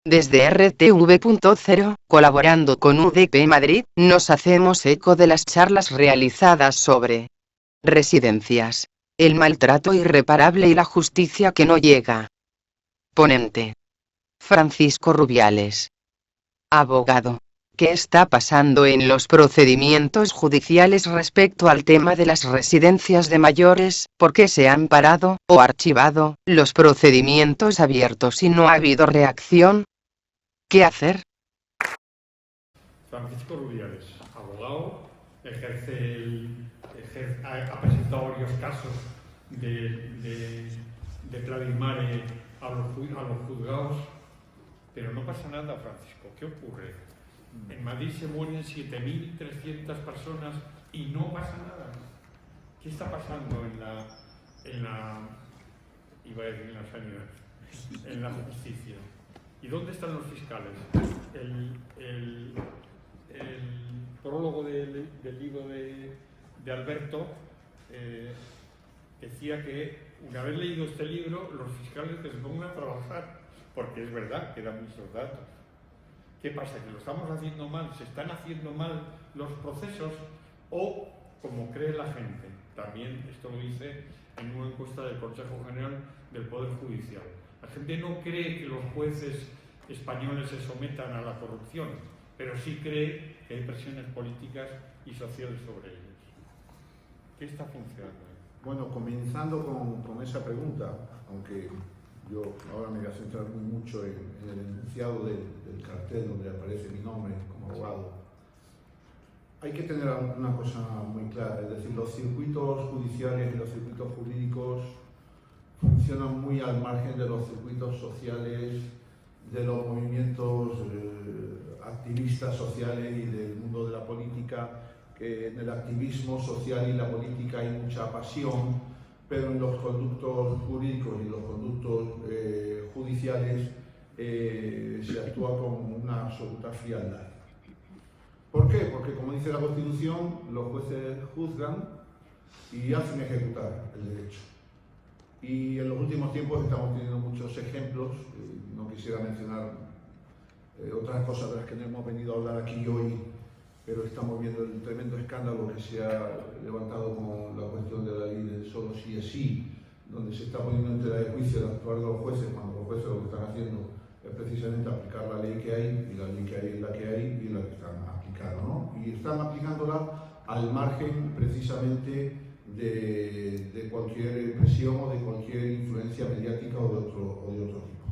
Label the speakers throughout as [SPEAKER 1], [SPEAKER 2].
[SPEAKER 1] Desde RTV.0, colaborando con UDP Madrid, nos hacemos eco de las charlas realizadas sobre residencias, el maltrato irreparable y la justicia que no llega. Ponente: Francisco Rubiales, abogado. ¿Qué está pasando en los procedimientos judiciales respecto al tema de las residencias de mayores? ¿Por qué se han parado, o archivado, los procedimientos abiertos y no ha habido reacción? ¿Qué hacer?
[SPEAKER 2] Francisco Rubiales, abogado, ha presentado varios casos de Cladimare a los juzgados, pero no pasa nada, Francisco. ¿Qué ocurre? En Madrid se mueren 7.300 personas y no pasa nada. ¿Qué está pasando iba a decir en la sanidad, en la justicia? ¿Y dónde están los fiscales? El prólogo del libro de Alberto decía que una vez leído este libro, los fiscales que se pongan a trabajar, porque es verdad que dan muchos datos. ¿Qué pasa? ¿Que lo estamos haciendo mal? ¿Se están haciendo mal los procesos? ¿O como cree la gente? También esto lo dice en una encuesta del Consejo General del Poder Judicial. La gente no cree que los jueces españoles se sometan a la corrupción, pero sí cree que hay presiones políticas y sociales sobre ellos. ¿Qué está funcionando?
[SPEAKER 3] Bueno, comenzando con esa pregunta, aunque yo ahora me voy a centrar muy mucho en el enunciado del cartel donde aparece mi nombre como abogado, hay que tener una cosa muy clara, es decir, los circuitos judiciales y los circuitos jurídicos funcionan muy al margen de los circuitos sociales, de los movimientos activistas sociales y del mundo de la política, que en el activismo social y la política hay mucha pasión, pero en los conductos jurídicos y los conductos judiciales se actúa con una absoluta frialdad. ¿Por qué? Porque, como dice la Constitución, los jueces juzgan y hacen ejecutar el derecho. Y en los últimos tiempos estamos teniendo muchos ejemplos, no quisiera mencionar otras cosas de las que no hemos venido a hablar aquí hoy, pero estamos viendo el tremendo escándalo que se ha levantado con la cuestión de la ley del solo sí es sí, donde se está poniendo en tela de juicio el actuar de los jueces, cuando los jueces lo que están haciendo es precisamente aplicar la ley que hay, y la ley que hay es la que hay y la que están aplicando, ¿no? Y están aplicándola al margen precisamente de cualquier presión o de cualquier influencia mediática o de otro tipo.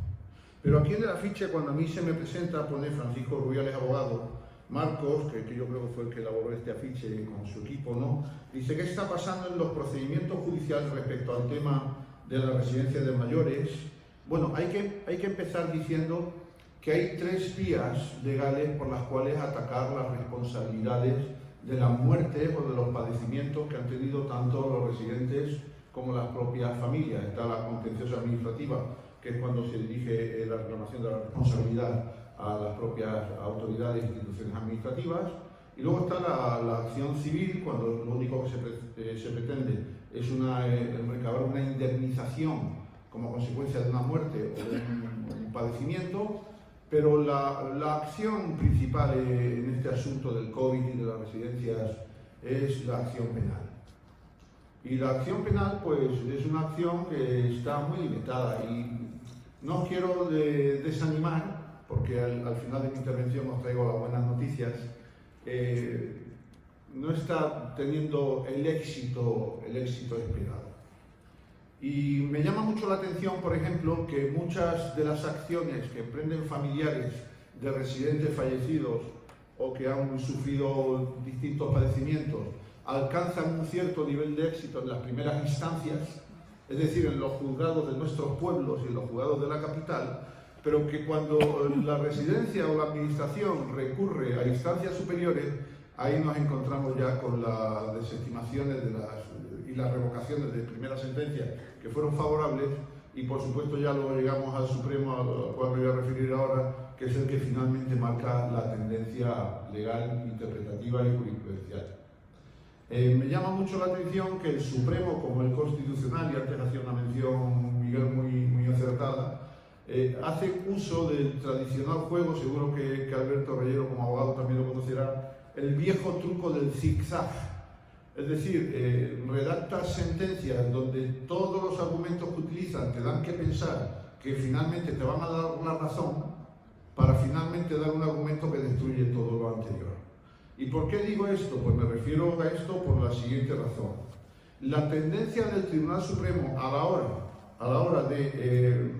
[SPEAKER 3] Pero aquí en el afiche, cuando a mí se me presenta, pone Francisco Rubiales, abogado. Marcos, que yo creo que fue el que elaboró este afiche con su equipo, ¿no? Dice: ¿qué está pasando en los procedimientos judiciales respecto al tema de la residencia de mayores? Bueno, hay que empezar diciendo que hay tres vías legales por las cuales atacar las responsabilidades de las muertes o de los padecimientos que han tenido tanto los residentes como las propias familias. Está la contenciosa administrativa, que es cuando se dirige la reclamación de la responsabilidad a las propias autoridades e instituciones administrativas, y luego está la acción civil, cuando lo único que se pretende es recabar una indemnización como consecuencia de una muerte o de un padecimiento, pero la acción principal en este asunto del COVID y de las residencias es la acción penal. Y la acción penal, pues, es una acción que está muy limitada, y no quiero desanimar, porque al final de mi intervención os traigo las buenas noticias. No está teniendo el éxito esperado. Y me llama mucho la atención, por ejemplo, que muchas de las acciones que emprenden familiares de residentes fallecidos o que han sufrido distintos padecimientos alcanzan un cierto nivel de éxito en las primeras instancias, es decir, en los juzgados de nuestros pueblos y en los juzgados de la capital, pero que cuando la residencia o la administración recurre a instancias superiores, ahí nos encontramos ya con las desestimaciones y las revocaciones de primeras sentencias que fueron favorables, y por supuesto ya luego llegamos al Supremo, al cual me voy a referir ahora, que es el que finalmente marca la tendencia legal, interpretativa y jurisprudencial. Me llama mucho la atención que el Supremo, como el Constitucional, y antes hacía una mención Miguel muy acertada, hace uso del tradicional juego, seguro que Alberto Reyero como abogado también lo conocerá, el viejo truco del zigzag. Es decir, redacta sentencias donde todos los argumentos que utilizan te dan que pensar que finalmente te van a dar una razón para finalmente dar un argumento que destruye todo lo anterior. ¿Y por qué digo esto? Pues me refiero a esto por la siguiente razón. La tendencia del Tribunal Supremo a la hora de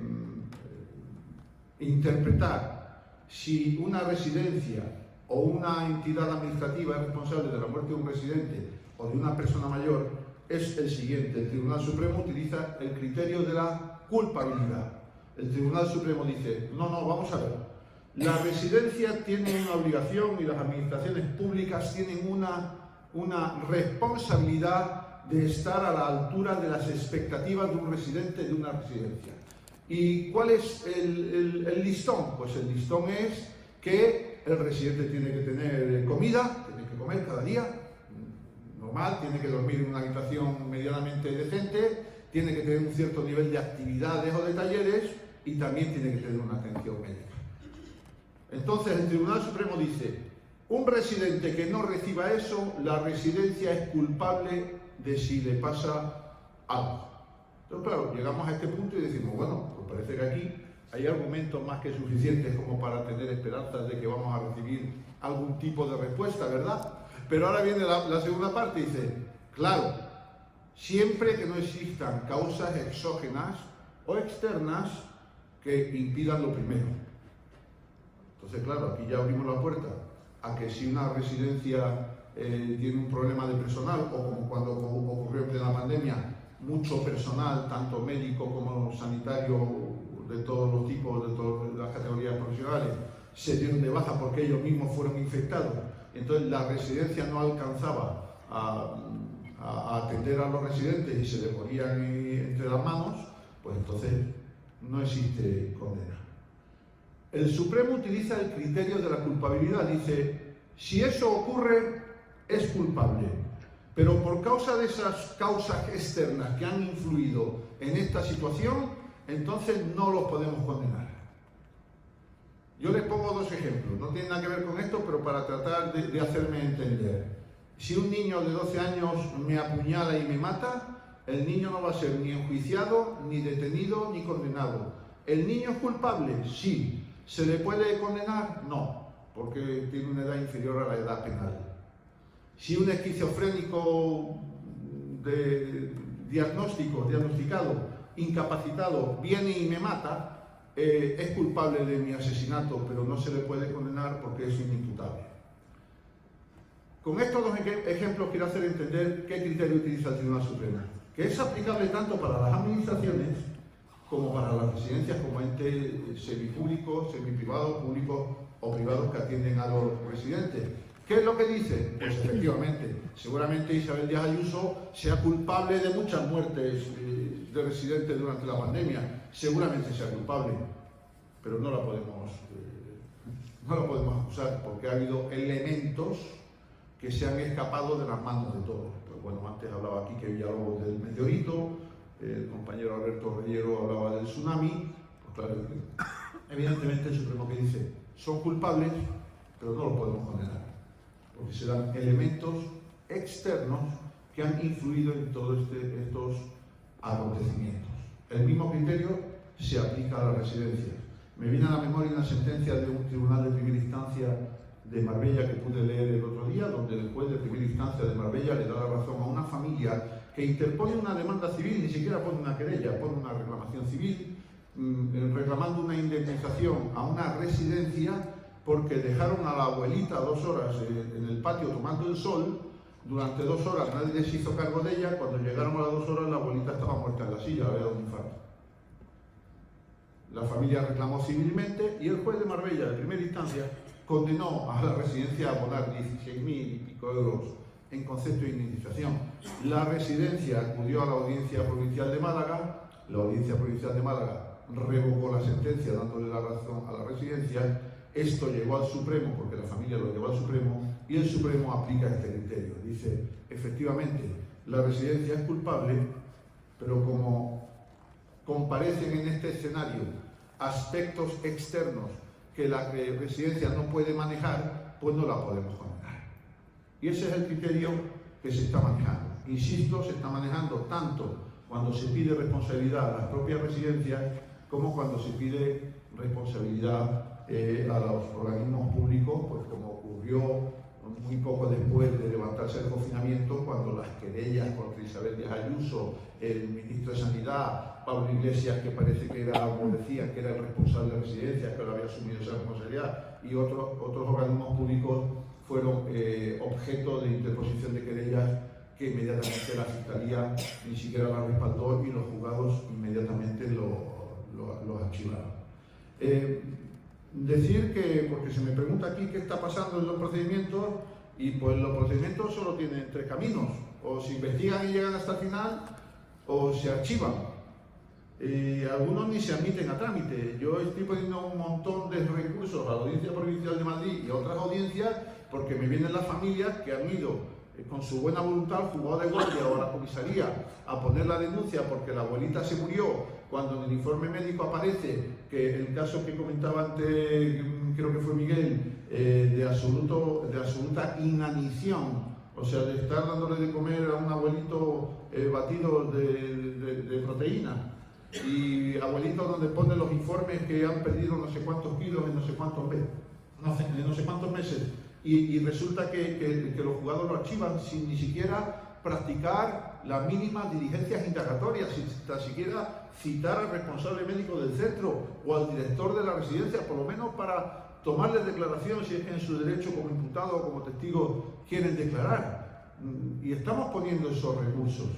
[SPEAKER 3] interpretar si una residencia o una entidad administrativa es responsable de la muerte de un residente o de una persona mayor es el siguiente. El Tribunal Supremo utiliza el criterio de la culpabilidad. El Tribunal Supremo dice, no, vamos a ver, la residencia tiene una obligación y las administraciones públicas tienen una responsabilidad de estar a la altura de las expectativas de un residente de una residencia. ¿Y cuál es el listón? Pues el listón es que el residente tiene que tener comida, tiene que comer cada día, normal, tiene que dormir en una habitación medianamente decente, tiene que tener un cierto nivel de actividades o de talleres y también tiene que tener una atención médica. Entonces el Tribunal Supremo dice, un residente que no reciba eso, la residencia es culpable de si le pasa algo. Entonces claro, llegamos a este punto y decimos, bueno, pues parece que aquí hay argumentos más que suficientes como para tener esperanzas de que vamos a recibir algún tipo de respuesta, ¿verdad? Pero ahora viene la segunda parte y dice, claro, siempre que no existan causas exógenas o externas que impidan lo primero. Entonces, claro, aquí ya abrimos la puerta a que si una residencia tiene un problema de personal, o como cuando ocurrió en plena pandemia, mucho personal, tanto médico como sanitario, de todos los tipos, de todas las categorías profesionales, se dieron de baja porque ellos mismos fueron infectados. Entonces la residencia no alcanzaba a atender a los residentes y se les morían entre las manos, pues entonces no existe condena. El Supremo utiliza el criterio de la culpabilidad, dice, si eso ocurre, es culpable, pero por causa de esas causas externas que han influido en esta situación, entonces no los podemos condenar. Yo les pongo dos ejemplos, no tienen nada que ver con esto, pero para tratar de hacerme entender. Si un niño de 12 años me apuñala y me mata, el niño no va a ser ni enjuiciado, ni detenido, ni condenado. ¿El niño es culpable? Sí. ¿Se le puede condenar? No, porque tiene una edad inferior a la edad penal. Si un esquizofrénico diagnosticado, incapacitado, viene y me mata, es culpable de mi asesinato, pero no se le puede condenar porque es inimputable. Con estos dos ejemplos quiero hacer entender qué criterio utiliza el Tribunal Supremo, que es aplicable tanto para las administraciones como para las residencias como entes semipúblicos, semiprivados, públicos o privados que atienden a los residentes. ¿Qué es lo que dice? Pues efectivamente, seguramente Isabel Díaz Ayuso sea culpable de muchas muertes de residentes durante la pandemia, seguramente sea culpable, pero no la podemos acusar porque ha habido elementos que se han escapado de las manos de todos. Pues bueno, antes hablaba aquí que Villalobos del meteorito, el compañero Alberto Reyero hablaba del tsunami, pues claro, evidentemente el Supremo que dice, son culpables, pero no los podemos condenar, porque serán elementos externos que han influido en todos estos acontecimientos. El mismo criterio se aplica a las residencias. Me viene a la memoria una sentencia de un tribunal de primera instancia de Marbella que pude leer el otro día, donde el juez de primera instancia de Marbella le da la razón a una familia que interpone una demanda civil, ni siquiera pone una querella, pone una reclamación civil, reclamando una indemnización a una residencia porque dejaron a la abuelita 2 horas en el patio tomando el sol. Durante 2 horas nadie se hizo cargo de ella. Cuando llegaron a las 2 horas la abuelita estaba muerta en la silla, había dado un infarto. La familia reclamó civilmente y el juez de Marbella, de primera instancia, condenó a la residencia a abonar 16.000 y pico euros en concepto de indemnización. La residencia acudió a la Audiencia Provincial de Málaga, la Audiencia Provincial de Málaga revocó la sentencia dándole la razón a la residencia. Esto llegó al Supremo porque la familia lo llevó al Supremo y el Supremo aplica este criterio. Dice, efectivamente, la residencia es culpable, pero como comparecen en este escenario aspectos externos que la residencia no puede manejar, pues no la podemos condenar. Y ese es el criterio que se está manejando. Insisto, se está manejando tanto cuando se pide responsabilidad a las propias residencias como cuando se pide responsabilidad a los organismos públicos, pues como ocurrió muy poco después de levantarse el confinamiento, cuando las querellas contra Isabel Díaz Ayuso, el ministro de Sanidad, Pablo Iglesias, que parece que era, como decían, que era el responsable de residencias, que ahora había asumido esa responsabilidad, y otros organismos públicos fueron objeto de interposición de querellas que inmediatamente la Fiscalía ni siquiera la respaldó y los juzgados inmediatamente los archivaron. Decir que, porque se me pregunta aquí qué está pasando en los procedimientos, y pues los procedimientos solo tienen tres caminos: o se investigan y llegan hasta el final, o se archivan. Algunos ni se admiten a trámite. Yo estoy poniendo un montón de recursos a la Audiencia Provincial de Madrid y a otras audiencias porque me vienen las familias que han ido con su buena voluntad al juzgado de guardia o a la comisaría a poner la denuncia porque la abuelita se murió, cuando en el informe médico aparece que el caso que comentaba antes, creo que fue Miguel, de absoluta inanición, o sea, de estar dándole de comer a un abuelito batido de proteína, y abuelitos donde ponen los informes que han perdido no sé cuántos kilos en no sé cuántos meses, y resulta que los juzgados lo archivan sin ni siquiera practicar las mínimas diligencias indagatorias, sin tan siquiera citar al responsable médico del centro o al director de la residencia, por lo menos para tomarles declaración si es que en su derecho como imputado o como testigo quieren declarar. Y estamos poniendo esos recursos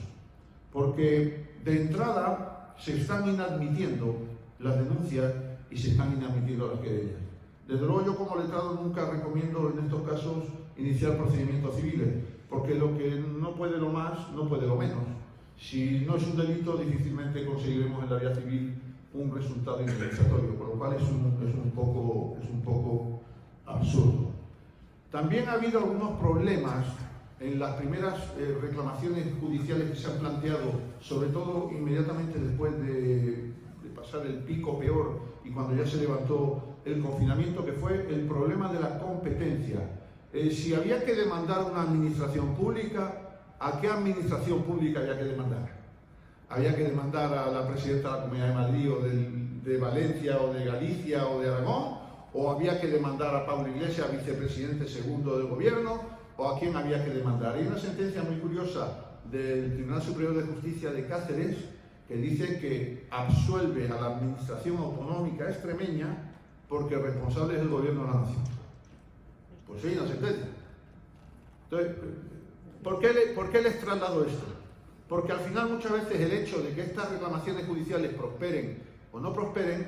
[SPEAKER 3] porque de entrada se están inadmitiendo las denuncias y se están inadmitiendo las querellas. Desde luego yo como letrado nunca recomiendo en estos casos iniciar procedimientos civiles, porque lo que no puede lo más, no puede lo menos. Si no es un delito, difícilmente conseguiremos en la vía civil un resultado indemnizatorio, por lo cual es un poco absurdo. También ha habido algunos problemas en las primeras reclamaciones judiciales que se han planteado, sobre todo inmediatamente después de pasar el pico peor y cuando ya se levantó el confinamiento, que fue el problema de la competencia. Si había que demandar a una administración pública, ¿a qué administración pública había que demandar? ¿Había que demandar a la presidenta de la Comunidad de Madrid o de Valencia o de Galicia o de Aragón? ¿O había que demandar a Pablo Iglesias, vicepresidente segundo del gobierno? ¿O a quién había que demandar? Hay una sentencia muy curiosa del Tribunal Superior de Justicia de Cáceres que dice que absuelve a la administración autonómica extremeña porque el responsable es el gobierno de la nación. Pues hay una sentencia. Entonces, ¿por qué les traslado esto? Porque al final muchas veces el hecho de que estas reclamaciones judiciales prosperen o no prosperen,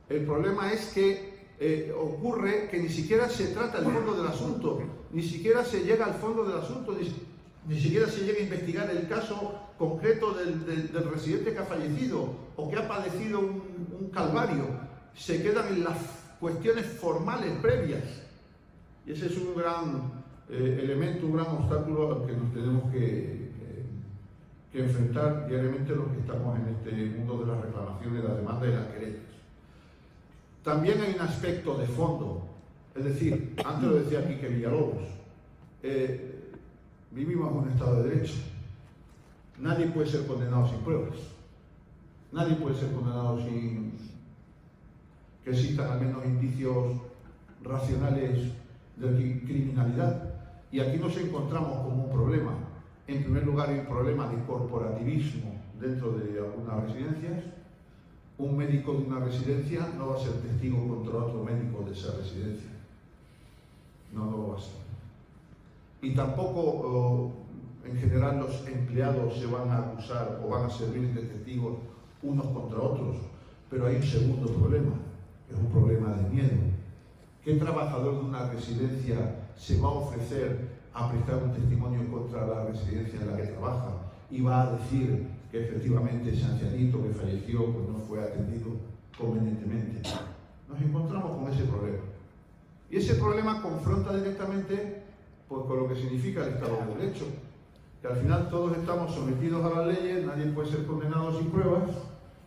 [SPEAKER 3] el problema es que ocurre que ni siquiera se trata el fondo del asunto, ni siquiera se llega al fondo del asunto, ni siquiera se llega a investigar el caso concreto del residente que ha fallecido o que ha padecido un calvario. Se quedan en las cuestiones formales previas. Y ese es un gran elemento, un gran obstáculo al que nos tenemos que enfrentar diariamente los que estamos en este mundo de las reclamaciones, las demandas y las querellas. También hay un aspecto de fondo, es decir, antes lo decía Quique Villalobos, vivimos en un Estado de Derecho. Nadie puede ser condenado sin pruebas. Nadie puede ser condenado sin que existan al menos indicios racionales de criminalidad. Y aquí nos encontramos con un problema. En primer lugar, hay un problema de corporativismo dentro de algunas residencias. Un médico de una residencia no va a ser testigo contra otro médico de esa residencia. No lo va a ser. Y tampoco, en general, los empleados se van a acusar o van a servir de testigos unos contra otros. Pero hay un segundo problema, que es un problema de miedo. ¿Qué trabajador de una residencia se va a ofrecer a prestar un testimonio contra la residencia en la que trabaja y va a decir que efectivamente ese ancianito que falleció pues no fue atendido convenientemente? Nos encontramos con ese problema. Y ese problema confronta directamente pues con lo que significa el Estado de Derecho, que al final todos estamos sometidos a las leyes, nadie puede ser condenado sin pruebas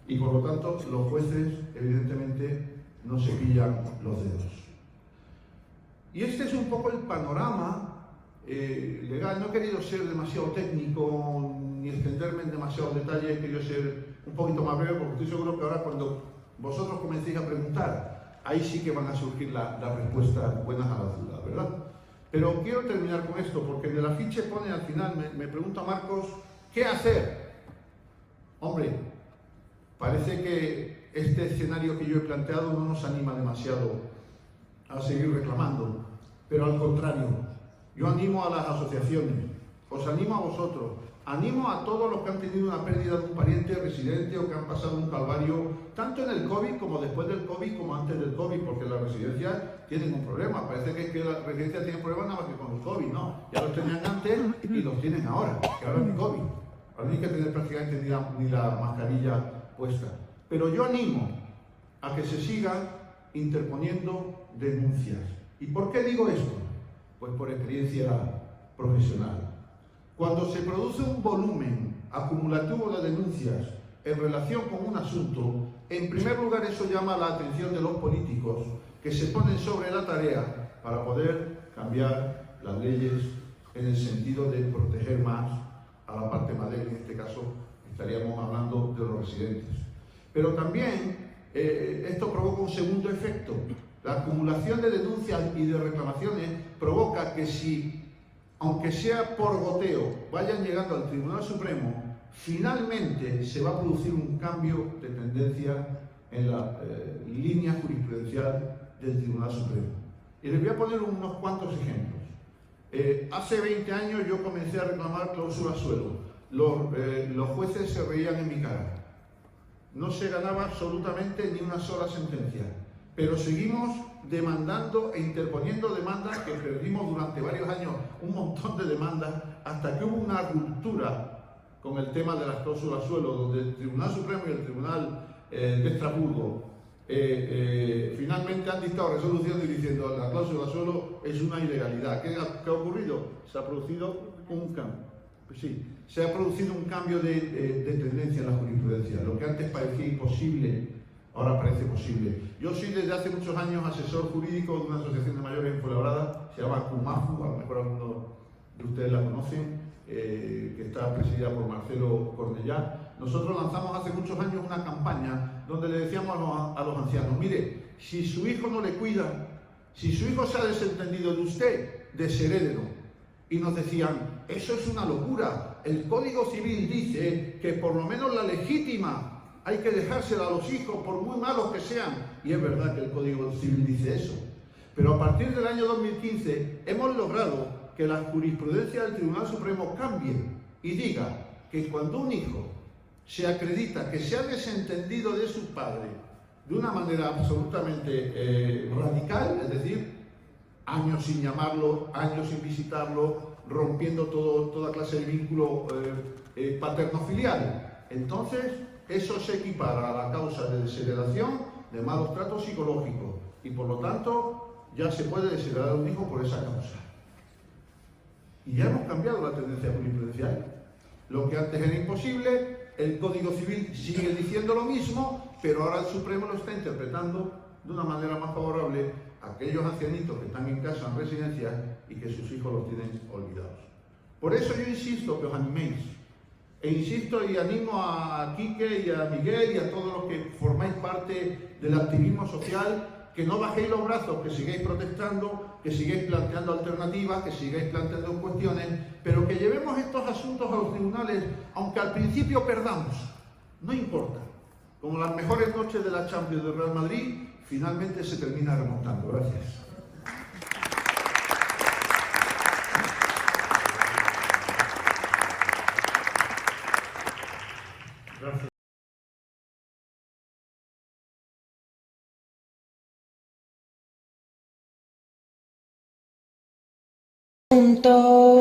[SPEAKER 3] y por lo tanto los jueces evidentemente no se pillan los dedos. Y este es un poco el panorama legal. No he querido ser demasiado técnico ni extenderme en demasiados detalles, he querido ser un poquito más breve porque estoy seguro que ahora cuando vosotros comencéis a preguntar, ahí sí que van a surgir las respuestas buenas a las dudas, ¿verdad? Pero quiero terminar con esto porque en el afiche pone al final, me pregunta Marcos, ¿qué hacer? Hombre, parece que este escenario que yo he planteado no nos anima demasiado a seguir reclamando, pero al contrario, yo animo a las asociaciones, os animo a vosotros, animo a todos los que han tenido una pérdida de un pariente residente o que han pasado un calvario, tanto en el COVID como después del COVID como antes del COVID, porque las residencias tienen un problema. Parece que las residencias tienen problemas nada más que con el COVID, no, ya los tenían antes y los tienen ahora, que ahora no hay COVID, ahora no hay que tener prácticamente ni la mascarilla puesta. Pero yo animo a que se sigan interponiendo denuncias. ¿Y por qué digo esto? Pues por experiencia profesional. Cuando se produce un volumen acumulativo de denuncias en relación con un asunto, en primer lugar eso llama la atención de los políticos que se ponen sobre la tarea para poder cambiar las leyes en el sentido de proteger más a la parte más débil. En este caso estaríamos hablando de los residentes. Pero también esto provoca un segundo efecto. La acumulación de denuncias y de reclamaciones provoca que si, aunque sea por goteo, vayan llegando al Tribunal Supremo, finalmente se va a producir un cambio de tendencia en la línea jurisprudencial del Tribunal Supremo. Y les voy a poner unos cuantos ejemplos. Hace 20 años yo comencé a reclamar cláusula suelo. Los jueces se reían en mi cara. No se ganaba absolutamente ni una sola sentencia, pero seguimos demandando e interponiendo demandas que perdimos durante varios años, un montón de demandas, hasta que hubo una ruptura con el tema de las cláusulas suelo, donde el Tribunal Supremo y el Tribunal de Estrasburgo finalmente han dictado resoluciones diciendo que la cláusula suelo es una ilegalidad. ¿Qué ha ocurrido? Se ha producido un cambio. Pues sí, se ha producido un cambio de tendencia en la jurisprudencia. Lo que antes parecía imposible, ahora parece posible. Yo soy desde hace muchos años asesor jurídico de una asociación de mayores en Fuenlabrada, se llama CUMAFU, a lo mejor algunos de ustedes la conocen, que está presidida por Marcelo Cornellá. Nosotros lanzamos hace muchos años una campaña donde le decíamos a los ancianos, mire, si su hijo no le cuida, si su hijo se ha desentendido de usted, desherédelo. Y nos decían, eso es una locura, el Código Civil dice que por lo menos la legítima hay que dejársela a los hijos por muy malos que sean. Y es verdad que el Código Civil dice eso. Pero a partir del año 2015 hemos logrado que la jurisprudencia del Tribunal Supremo cambie y diga que cuando un hijo se acredita que se ha desentendido de su padre de una manera absolutamente radical, es decir, años sin llamarlo, años sin visitarlo, rompiendo toda clase de vínculo paterno-filial. Entonces, eso se equipara a la causa de desheredación, de malos tratos psicológicos, y por lo tanto ya se puede desheredar a un hijo por esa causa. Y ya hemos cambiado la tendencia jurisprudencial. Lo que antes era imposible, el Código Civil sigue diciendo lo mismo, pero ahora el Supremo lo está interpretando de una manera más favorable a aquellos ancianitos que están en casa, en residencias, y que sus hijos los tienen olvidados. Por eso yo insisto que os animéis. E insisto y animo a Quique y a Miguel y a todos los que formáis parte del activismo social, que no bajéis los brazos, que sigáis protestando, que sigáis planteando alternativas, que sigáis planteando cuestiones, pero que llevemos estos asuntos a los tribunales, aunque al principio perdamos. No importa. Como las mejores noches de la Champions del Real Madrid, finalmente se termina remontando. Gracias.
[SPEAKER 2] Gracias.
[SPEAKER 4] Punto